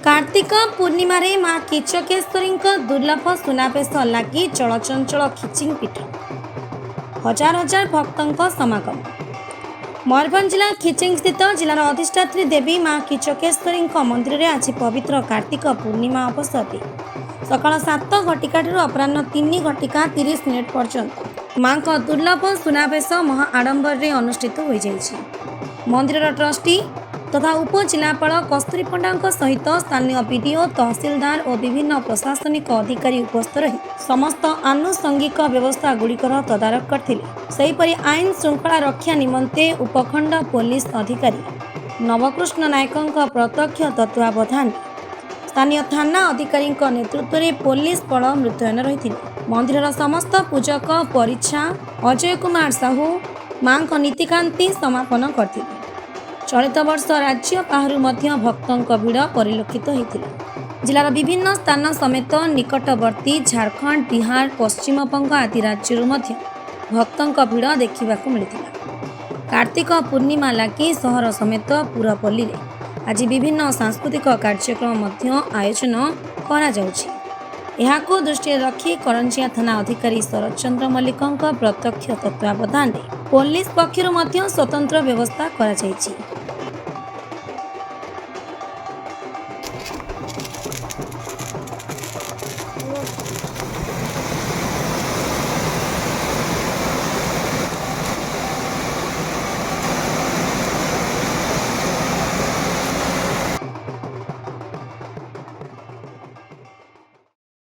कार्तिक पूर्णिमा रे माँ किचकेश्वरी दुर्लभ सुनावेश लगी चलचंचल खिचिंग पीठ हजार हजार भक्तों समागम। मयूरभंज जिला खिचिंग स्थित जिलार अधिष्ठात्री देवी माँ किचकेश्वरी मंदिर में आज पवित्र कार्तिक पूर्णिमा अवसर में सकाल 7 घटिका अपराह 3 घटिका 30 मिनिट पर्यंत माँ का दुर्लभ सुनावेश महा आडंबर अनुष्ठित हो जाइए। मंदिर ट्रस्टी तथा उपजिलापाल कस्तूरी पंडा सहित स्थानीय बीडीओ तहसिलदार और विभिन्न प्रशासनिक अधिकारी उपस्थित रही समस्त आनुषंगिक व्यवस्था गुड़िकर तदारख करते। सेहीपरि आईन श्रृंखला रक्षा निमंते उपखंड पुलिस अधिकारी नवकृष्ण नायकों प्रत्यक्ष तत्वावधान स्थानीय थाना अधिकारी नेतृत्व में पुलिस बल मुतयन रही। मंदिर समस्त पूजक परिच्छा अजय कुमार साहू मां नीतिकांति समापन करते। चलित वर्ष राज्य बाहर भक्तों भीड़ परिलक्षित होता। जिलार विभिन्न स्थान समेत निकटवर्ती झारखंड बिहार पश्चिम बंग आदि राज्य भक्तों भीड़ देखा मिलता। कार्तिक पूर्णिमा लगी सहर समेत पुरपल्ली आज विभिन्न सांस्कृतिक कार्यक्रम आयोजन करा दृष्टि रखी करंजिया थाना अधिकारी शरद चंद्र मल्लिकों प्रत्यक्ष तत्वावधान पुलिस पक्षर स्वतंत्र व्यवस्था करा।